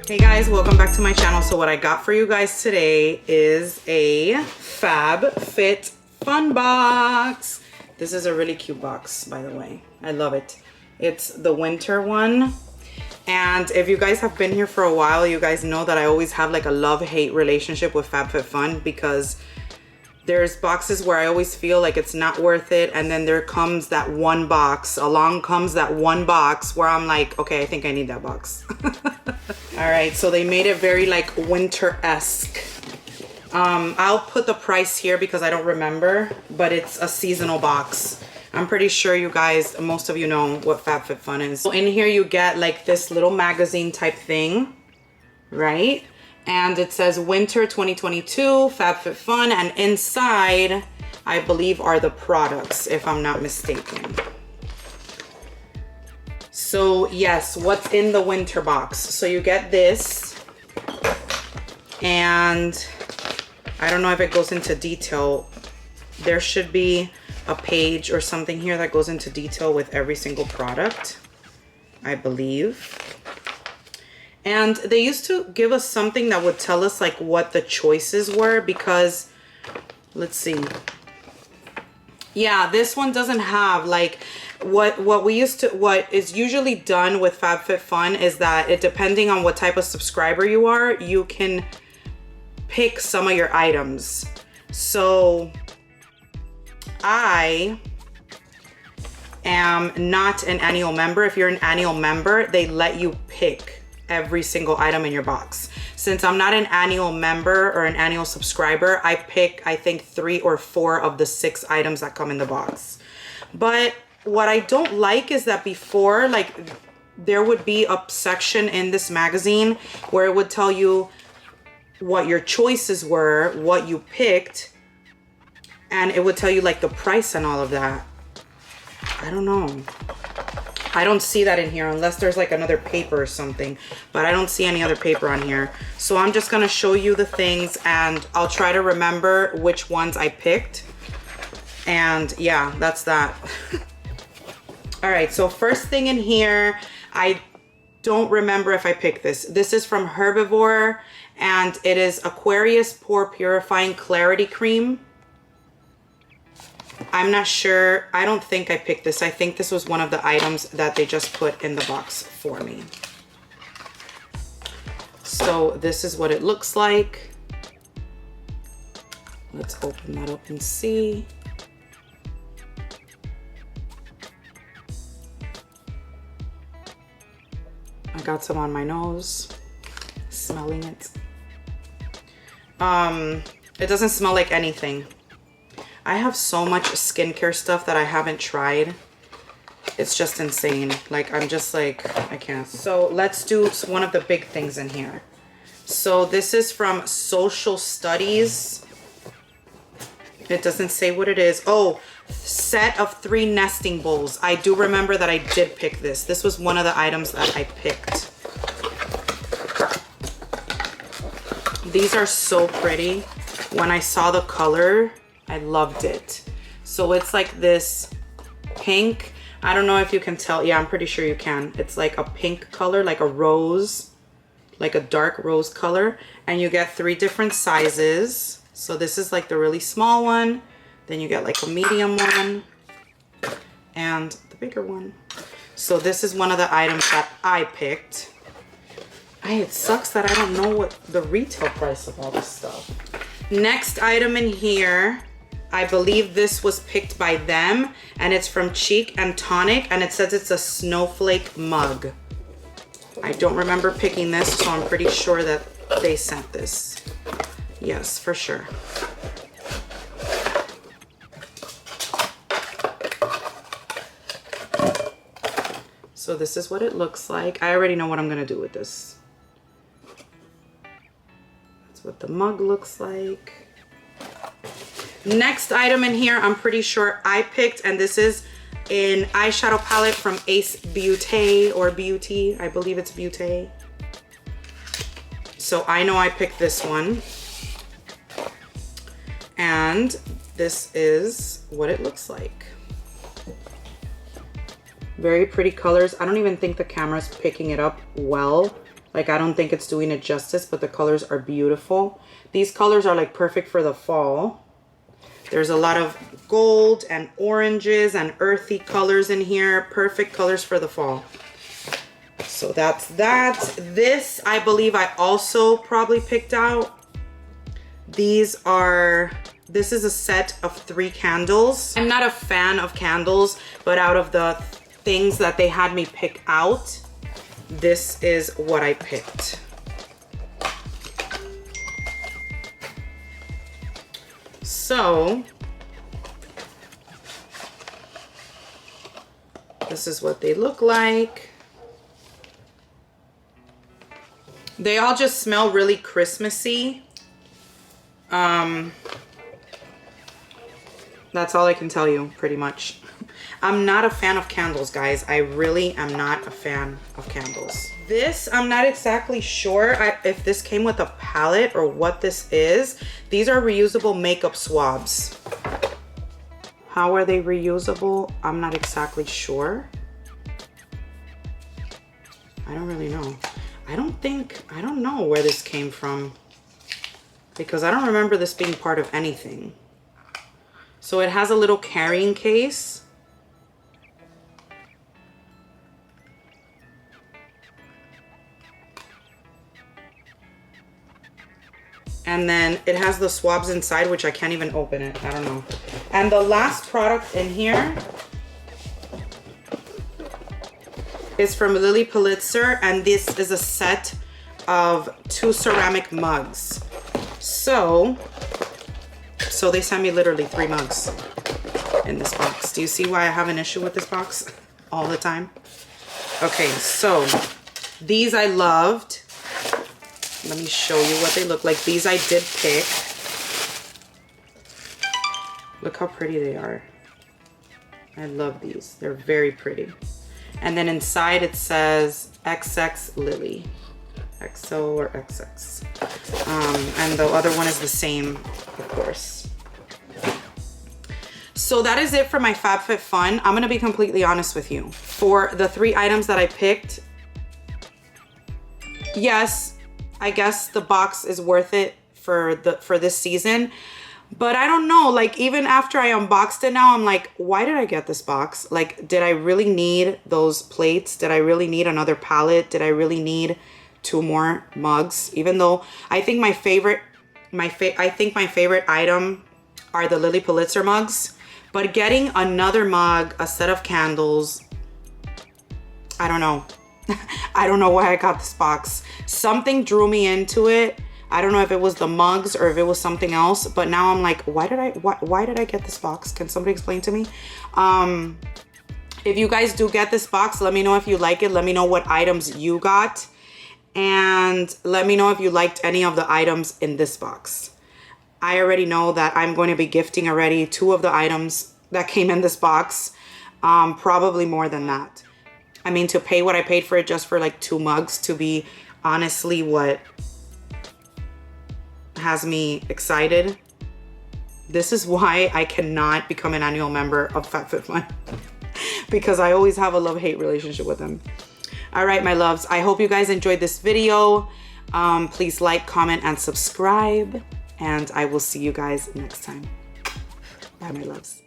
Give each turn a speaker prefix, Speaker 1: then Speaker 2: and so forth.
Speaker 1: Hey guys, welcome back to my channel. So what I got for you guys today is a Fab Fit Fun box. This is a really cute box, by the way. I love it. It's the winter one. And if you guys have been here for a while, you guys know that I always have like a love-hate relationship with Fab Fit Fun, because there's boxes where I always feel like it's not worth it, and then there comes that one box, along comes that one box where I'm like, okay, I think I need that box. All right, so they made it very like winter-esque. I'll put the price here because I don't remember, but it's a seasonal box. I'm pretty sure you guys, most of you know what Fab Fit Fun is. So in here you get like this little magazine type thing, right? And it says winter 2022 Fab Fit Fun, and inside I believe are the products, if I'm not mistaken. So yes, what's in the winter box? So you get this, and I don't know if it goes into detail. There should be a page or something here that goes into detail with every single product, I believe. And they used to give us something that would tell us like what the choices were, because let's see. Yeah, this one doesn't have like what is usually done with Fab Fit Fun is that it, depending on what type of subscriber you are, you can pick some of your items. So I am not an annual member. If you're an annual member, they let you pick every single item in your box. Since I'm not an annual member or an annual subscriber, I pick, I think, 3 or 4 of the 6 items that come in the box. But what I don't like is that before, like, there would be a section in this magazine where it would tell you what your choices were, what you picked, and it would tell you like the price and all of that. I don't know. I don't see that in here unless there's like another paper or something, but I don't see any other paper on here. So I'm just gonna show you the things and I'll try to remember which ones I picked. And yeah, that's that. All right, so first thing in here, I don't remember if I picked this. This is from Herbivore, and it is Aquarius Pore Purifying Clarity Cream. I'm not sure. I don't think I picked this. I think this was one of the items that they just put in the box for me. So this is what it looks like. Let's open that up and see. I got some on my nose, smelling it. It doesn't smell like anything. I have so much skincare stuff that I haven't tried. It's just insane. Like, I'm just like, I can't. So let's do one of the big things in here. So this is from Social Studies. It doesn't say what it is. Oh, set of 3 nesting bowls. I do remember that I did pick this. This was one of the items that I picked. These are so pretty. When I saw the color, I loved it. So it's like this pink. I don't know if you can tell. Yeah, I'm pretty sure you can. It's like a pink color, like a rose, like a dark rose color. And you get 3 different sizes. So this is like the really small one. Then you get like a medium one and the bigger one. So this is one of the items that I picked. It sucks that I don't know what the retail price of all this stuff. Next item in here, I believe this was picked by them, and it's from Cheek and Tonic, and it says it's a snowflake mug. I don't remember picking this, so I'm pretty sure that they sent this. Yes, for sure. So this is what it looks like. I already know what I'm gonna do with this. That's what the mug looks like. Next item in here, I'm pretty sure I picked, and this is an eyeshadow palette from Ace Beauté, or Beauty, I believe it's Beauté. So I know I picked this one. And this is what it looks like. Very pretty colors. I don't even think the camera's picking it up well. Like, I don't think it's doing it justice, but the colors are beautiful. These colors are like perfect for the fall. There's a lot of gold and oranges and earthy colors in here. Perfect colors for the fall. So that's that. This, I believe I also probably picked out. This is a set of 3 candles. I'm not a fan of candles, but out of the things that they had me pick out, this is what I picked. So, this is what they look like. They all just smell really Christmassy. That's all I can tell you, pretty much. I'm not a fan of candles, guys. I really am not a fan of candles. This, I'm not exactly sure if this came with a palette or what this is. These are reusable makeup swabs. How are they reusable? I'm not exactly sure. I don't really know. I don't know where this came from, because I don't remember this being part of anything. So it has a little carrying case. And then it has the swabs inside, which I can't even open it. I don't know. And the last product in here is from Lily Pulitzer, and this is a set of 2 ceramic mugs. So they sent me literally 3 mugs in this box. Do you see why I have an issue with this box all the time? Okay, so these I loved. Let me show you what they look like. These I did pick. Look how pretty they are. I love these. They're very pretty. And then inside it says XX Lily. XO or XX. And the other one is the same, of course. So that is it for my Fab Fit Fun. I'm gonna be completely honest with you. For the 3 items that I picked, yes, I guess the box is worth it for this season. But I don't know, like, even after I unboxed it now, I'm like, why did I get this box? Like, did I really need those plates? Did I really need another palette? Did I really need 2 more mugs? Even though I think my favorite item are the Lily Pulitzer mugs. But getting another mug, a set of candles, I don't know. I don't know why I got this box. Something drew me into it. I don't know if it was the mugs or if it was something else, but now I'm like, why did I get this box? Can somebody explain to me? If you guys do get this box, let me know if you like it. Let me know what items you got. And let me know if you liked any of the items in this box. I already know that I'm going to be gifting already 2 of the items that came in this box. Probably more than that. I mean, to pay what I paid for it just for like 2 mugs, to be honestly what has me excited. This is why I cannot become an annual member of Fab Fit Fun. Because I always have a love-hate relationship with them. All right, my loves, I hope you guys enjoyed this video. Please like, comment, and subscribe. And I will see you guys next time. Bye, my loves.